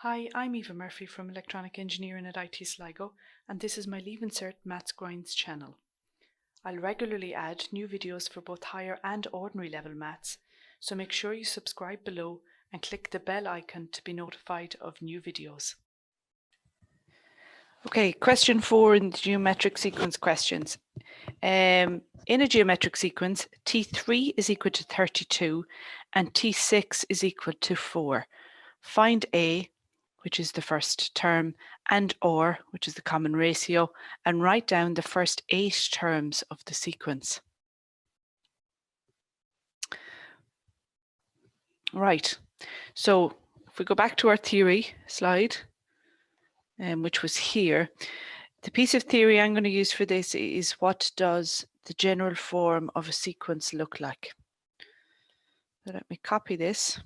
Hi, I'm Eva Murphy from Electronic Engineering at IT Sligo, and this is my Leaving Cert Maths Grinds channel. I'll regularly add new videos for both higher and ordinary level maths, so make sure you subscribe below and click the bell icon to be notified of new videos. Okay, question 4 in the geometric sequence questions. In a geometric sequence, T3 is equal to 32 and T6 is equal to 4. Find A, which is the first term, and or, which is the common ratio, and write down the first 8 terms of the sequence. Right, so if we go back to our theory slide, which was here, the piece of theory I'm going to use for this is what does the general form of a sequence look like. So let me copy this.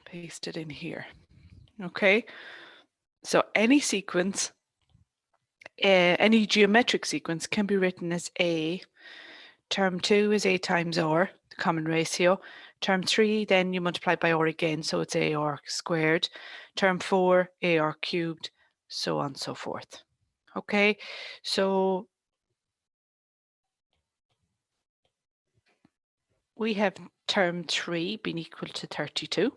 Paste it in here. Okay, so any sequence, any geometric sequence can be written as A. Term 2 is A times R, the common ratio. Term 3, then you multiply by R again, so it's AR squared. Term 4, AR cubed, so on and so forth. Okay, so we have term 3 being equal to 32.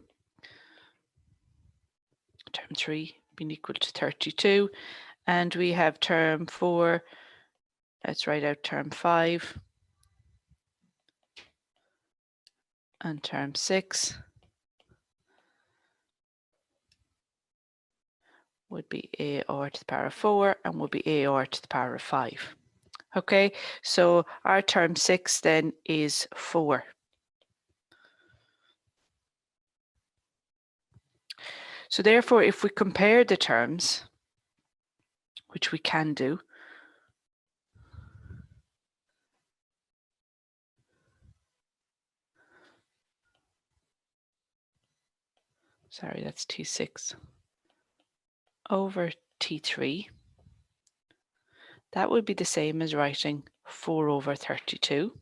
Term 3 being equal to 32. And we have term 4, let's write out term 5. And term 6 would be AR to the power of 4 and would be AR to the power of 5. Okay, so our term 6 then is 4. So therefore, if we compare the terms, which we can do, sorry, that's T6 over T3, that would be the same as writing 4 over 32.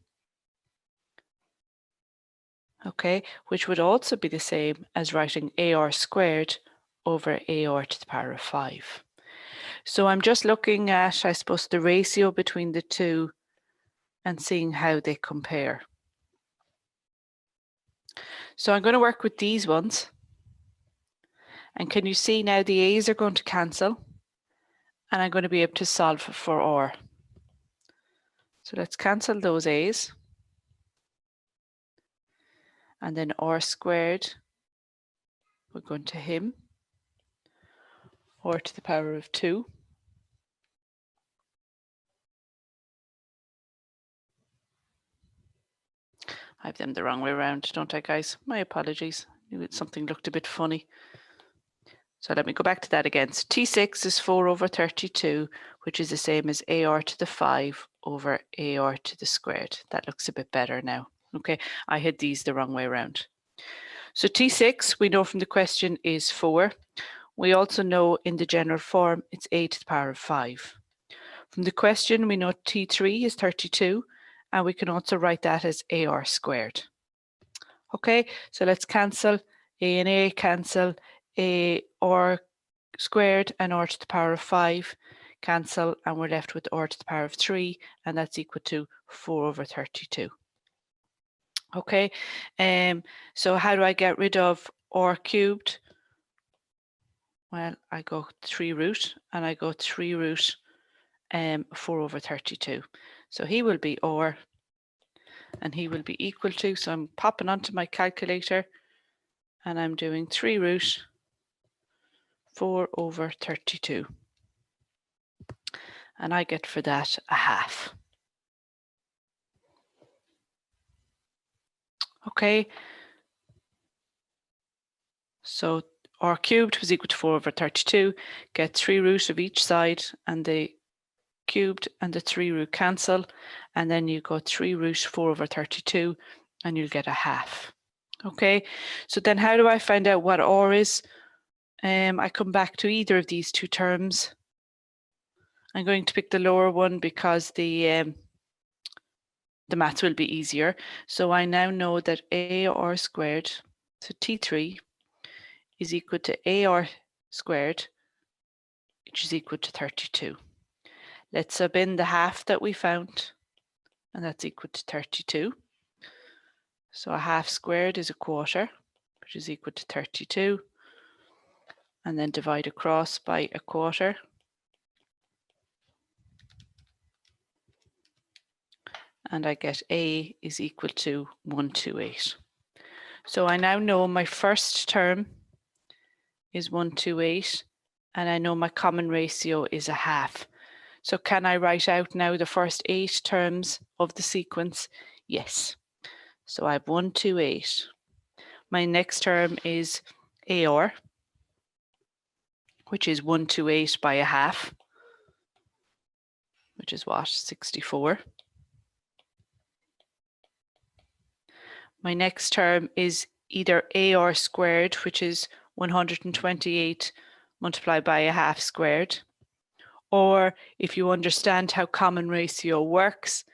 Okay, which would also be the same as writing AR squared over AR to the power of 5. So I'm just looking at, I suppose, the ratio between the two and seeing how they compare. So I'm going to work with these ones. And can you see now the A's are going to cancel and I'm going to be able to solve for R. So let's cancel those A's. And then R squared, we're going to him, R to the power of 2. I have them the wrong way around, don't I, guys? My apologies. Something looked a bit funny. So let me go back to that again. So T6 is 4 over 32, which is the same as AR to the 5 over AR to the squared. That looks a bit better now. Okay, I had these the wrong way around. So T6, we know from the question, is 4. We also know in the general form, it's A to the power of 5. From the question, we know T3 is 32, and we can also write that as AR squared. Okay, so let's cancel. A and A cancel. AR squared and R to the power of 5 cancel, and we're left with R to the power of 3, and that's equal to 4 over 32. Okay, so how do I get rid of R cubed? Well, I go 3 root and I go 3 root 4 over 32. So he will be R and he will be equal to, so I'm popping onto my calculator and I'm doing 3 root 4 over 32. And I get for that a half. Okay, so R cubed was equal to 4 over 32, get 3 root of each side, and the cubed and the 3 root cancel, and then you go 3 root 4 over 32, and you'll get a half. Okay, so then how do I find out what R is? I come back to either of these two terms, I'm going to pick the lower one because the maths will be easier. So I now know that AR squared, so T3, is equal to AR squared, which is equal to 32. Let's sub in the half that we found, and that's equal to 32. So a half squared is a quarter, which is equal to 32. And then divide across by a quarter. And I get A is equal to 128. So I now know my first term is 128, and I know my common ratio is a half. So can I write out now the first 8 terms of the sequence? Yes. So I have 128. My next term is AR, which is 128 by a half, which is what? 64. My next term is either AR squared, which is 128 multiplied by a half squared, or if you understand how common ratio works,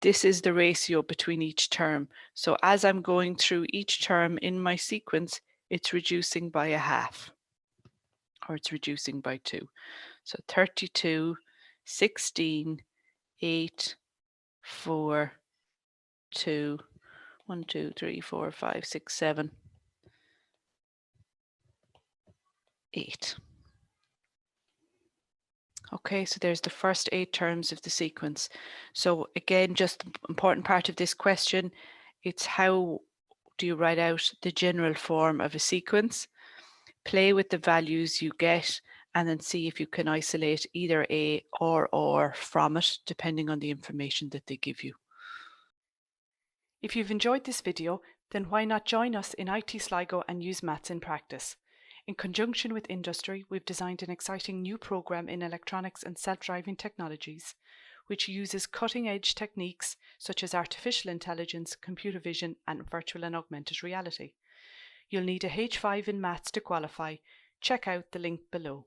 this is the ratio between each term. So as I'm going through each term in my sequence, it's reducing by a half, or it's reducing by 2. So 32, 16, 8, 4, 2, 1, 2, 3, 4, 5, 6, 7, 8. Okay, so there's the first 8 terms of the sequence. So again, just the important part of this question, it's how do you write out the general form of a sequence? Play with the values you get and then see if you can isolate either A or from it, depending on the information that they give you. If you've enjoyed this video, then why not join us in IT Sligo and use maths in practice? In conjunction with industry, we've designed an exciting new program in electronics and self-driving technologies, which uses cutting-edge techniques such as artificial intelligence, computer vision, and virtual and augmented reality. You'll need a H5 in maths to qualify. Check out the link below.